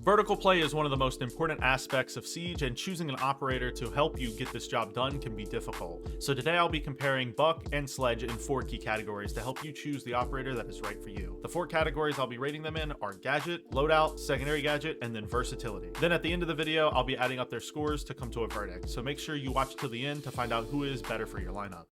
Vertical play is one of the most important aspects of Siege, and choosing an operator to help you get this job done can be difficult. So today I'll be comparing Buck and Sledge in 4 key categories to help you choose the operator that is right for you. The 4 categories I'll be rating them in are gadget, loadout, secondary gadget, and then versatility. Then at the end of the video, I'll be adding up their scores to come to a verdict, so make sure you watch till the end to find out who is better for your lineup.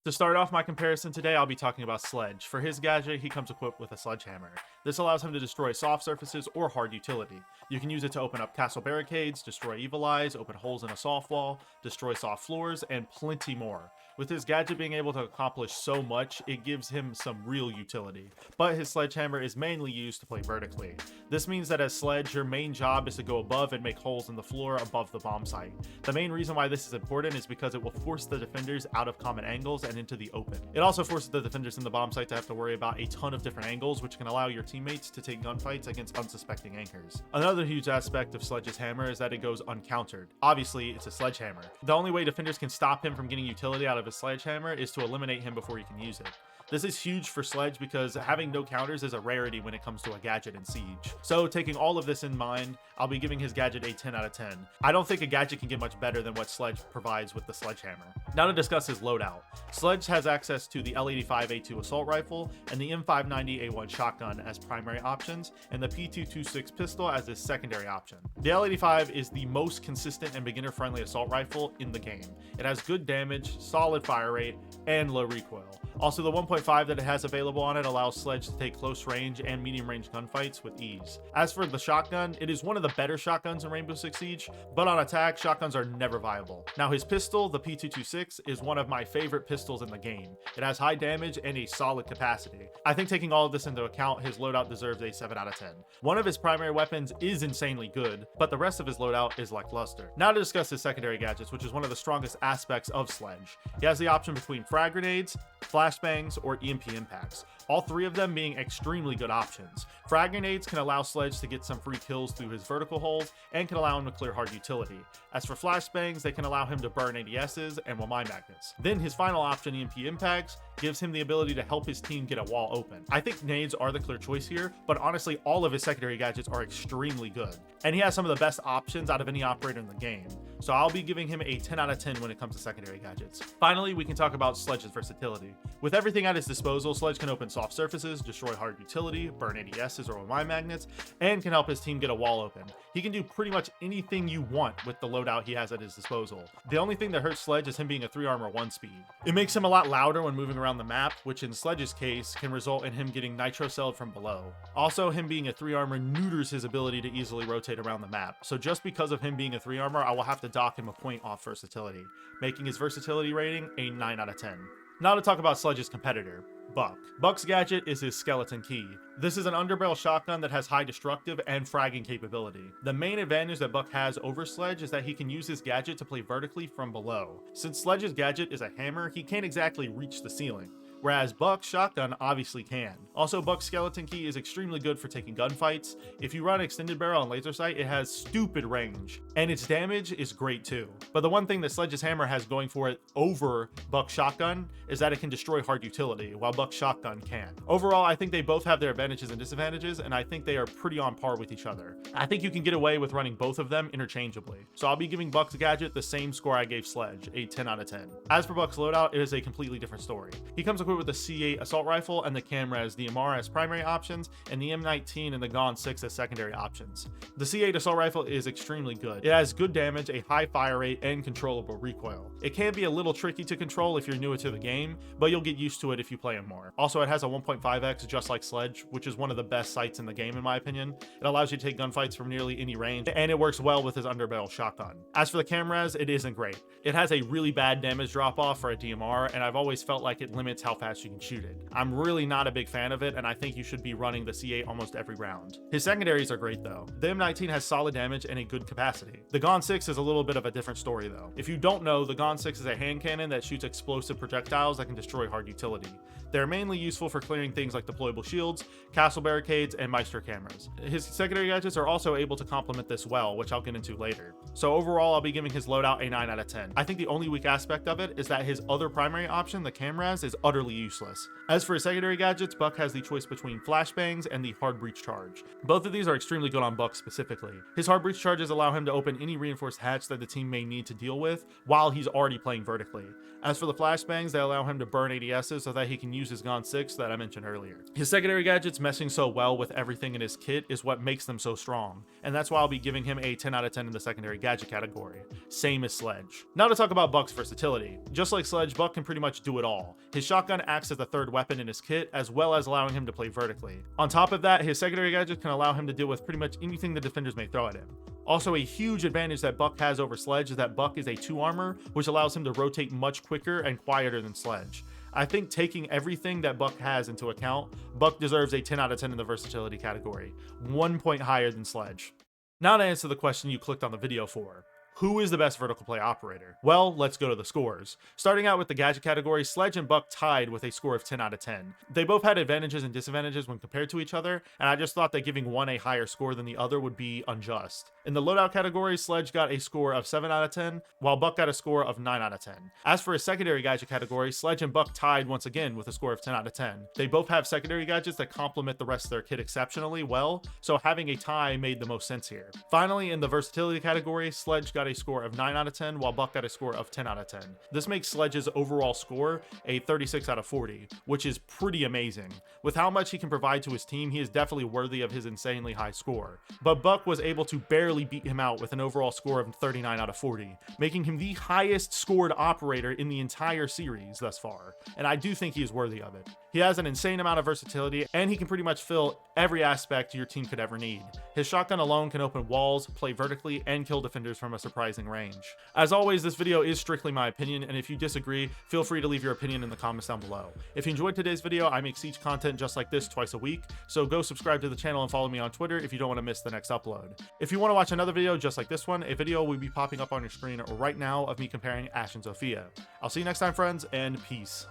To start off my comparison today, I'll be talking about Sledge. For his gadget, he comes equipped with a sledgehammer. This allows him to destroy soft surfaces or hard utility. You can use it to open up castle barricades, destroy evil eyes, open holes in a soft wall, destroy soft floors, and plenty more. With his gadget being able to accomplish so much, it gives him some real utility. But his sledgehammer is mainly used to play vertically. This means that as Sledge, your main job is to go above and make holes in the floor above the bomb site. The main reason why this is important is because it will force the defenders out of common angles and into the open. It also forces the defenders in the bomb site to have to worry about a ton of different angles, which can allow your teammates to take gunfights against unsuspecting anchors. Another huge aspect of Sledge's hammer is that it goes uncountered. Obviously, it's a sledgehammer. The only way defenders can stop him from getting utility out of his sledgehammer is to eliminate him before he can use it. This is huge for Sledge because having no counters is a rarity when it comes to a gadget in Siege. So taking all of this in mind, I'll be giving his gadget a 10 out of 10. I don't think a gadget can get much better than what Sledge provides with the sledgehammer. Now to discuss his loadout. Sledge has access to the L85A2 assault rifle and the M590A1 shotgun as primary options, and the P226 pistol as his secondary option. The L85 is the most consistent and beginner-friendly assault rifle in the game. It has good damage, solid fire rate, and low recoil. Also, the 1.5 that it has available on it allows Sledge to take close range and medium range gunfights with ease. As for the shotgun, it is one of the better shotguns in Rainbow Six Siege, but on attack, shotguns are never viable. Now his pistol, the P226, is one of my favorite pistols in the game. It has high damage and a solid capacity. I think taking all of this into account, his loadout deserves a 7 out of 10. One of his primary weapons is insanely good, but the rest of his loadout is lackluster. Now to discuss his secondary gadgets, which is one of the strongest aspects of Sledge. He has the option between frag grenades, flashbangs, or EMP impacts, all 3 of them being extremely good options. Frag grenades can allow Sledge to get some free kills through his vertical holes and can allow him to clear hard utility. As for flashbangs, they can allow him to burn ADSs and mine magnets. Then his final option, EMP impacts, gives him the ability to help his team get a wall open. I think nades are the clear choice here, but honestly all of his secondary gadgets are extremely good, and he has some of the best options out of any operator in the game. So I'll be giving him a 10 out of 10 when it comes to secondary gadgets. Finally, we can talk about Sledge's versatility. With everything at his disposal, Sledge can open soft surfaces, destroy hard utility, burn ADSs or mine magnets, and can help his team get a wall open. He can do pretty much anything you want with the loadout he has at his disposal. The only thing that hurts Sledge is him being a 3 armor 1 speed. It makes him a lot louder when moving around the map, which in Sledge's case can result in him getting nitro celled from below. Also, him being a 3 armor neuters his ability to easily rotate around the map. So just because of him being a 3 armor, I will have to dock him a point off versatility, making his versatility rating a 9 out of 10. Now to talk about Sledge's competitor, Buck. Buck's gadget is his skeleton key. This is an underbarrel shotgun that has high destructive and fragging capability. The main advantage that Buck has over Sledge is that he can use his gadget to play vertically from below. Since Sledge's gadget is a hammer, he can't exactly reach the ceiling, whereas Buck's shotgun obviously can. Also, Buck's skeleton key is extremely good for taking gunfights. If you run extended barrel and laser sight, it has stupid range, and its damage is great too. But the one thing that Sledge's hammer has going for it over Buck's shotgun is that it can destroy hard utility, while Buck's shotgun can. Overall, I think they both have their advantages and disadvantages, and I think they are pretty on par with each other. I think you can get away with running both of them interchangeably. So I'll be giving Buck's gadget the same score I gave Sledge, a 10 out of 10. As for Buck's loadout, it is a completely different story. He comes equipped with the C8 assault rifle and the Camras DMR as primary options, and the M19 and the Gon 6 as secondary options. The C8 assault rifle is extremely good. It has good damage, a high fire rate, and controllable recoil. It can be a little tricky to control if you're newer to the game, but you'll get used to it if you play him more. Also, it has a 1.5x just like Sledge, which is one of the best sights in the game in my opinion. It allows you to take gunfights from nearly any range, and it works well with his underbarrel shotgun. As for the Camras, it isn't great. It has a really bad damage drop off for a DMR, and I've always felt like it limits how fast you can shoot it. I'm really not a big fan of it, and I think you should be running the C8 almost every round. His secondaries are great though. The M19 has solid damage and a good capacity. The Gon 6 is a little bit of a different story though. If you don't know, the Gon 6 is a hand cannon that shoots explosive projectiles that can destroy hard utility. They're mainly useful for clearing things like deployable shields, castle barricades, and Meister cameras. His secondary gadgets are also able to complement this well, which I'll get into later. So overall, I'll be giving his loadout a 9 out of 10. I think the only weak aspect of it is that his other primary option, the Camras, is utterly basically useless. As for his secondary gadgets, Buck has the choice between flashbangs and the hard breach charge. Both of these are extremely good on Buck specifically. His hard breach charges allow him to open any reinforced hatch that the team may need to deal with while he's already playing vertically. As for the flashbangs, they allow him to burn ADSs so that he can use his Gon 6 that I mentioned earlier. His secondary gadgets meshing so well with everything in his kit is what makes them so strong, and that's why I'll be giving him a 10 out of 10 in the secondary gadget category. Same as Sledge. Now to talk about Buck's versatility. Just like Sledge, Buck can pretty much do it all. His shotgun acts as a third weapon in his kit, as well as allowing him to play vertically. On top of that, his secondary gadgets can allow him to deal with pretty much anything the defenders may throw at him. Also, a huge advantage that Buck has over Sledge is that Buck is a 2 armor, which allows him to rotate much quicker and quieter than Sledge. I think taking everything that Buck has into account, Buck deserves a 10 out of 10 in the versatility category, 1 point higher than Sledge. Now to answer the question you clicked on the video for. Who is the best vertical play operator? Well, let's go to the scores. Starting out with the gadget category, Sledge and Buck tied with a score of 10 out of 10. They both had advantages and disadvantages when compared to each other, and I just thought that giving one a higher score than the other would be unjust. In the loadout category, Sledge got a score of 7 out of 10, while Buck got a score of 9 out of 10. As for his secondary gadget category, Sledge and Buck tied once again with a score of 10 out of 10. They both have secondary gadgets that complement the rest of their kit exceptionally well, so having a tie made the most sense here. Finally, in the versatility category, Sledge got a score of 9 out of 10, while Buck got a score of 10 out of 10. This makes Sledge's overall score a 36 out of 40, which is pretty amazing. With how much he can provide to his team, he is definitely worthy of his insanely high score. But Buck was able to barely beat him out with an overall score of 39 out of 40, making him the highest scored operator in the entire series thus far, and I do think he is worthy of it. He has an insane amount of versatility, and he can pretty much fill every aspect your team could ever need. His shotgun alone can open walls, play vertically, and kill defenders from a surprising range. As always, this video is strictly my opinion, and if you disagree, feel free to leave your opinion in the comments down below. If you enjoyed today's video, I make Siege content just like this twice a week, so go subscribe to the channel and follow me on Twitter if you don't want to miss the next upload. If you want to watch another video just like this one, a video will be popping up on your screen right now of me comparing Ashe and Zofia. I'll see you next time, friends, and peace.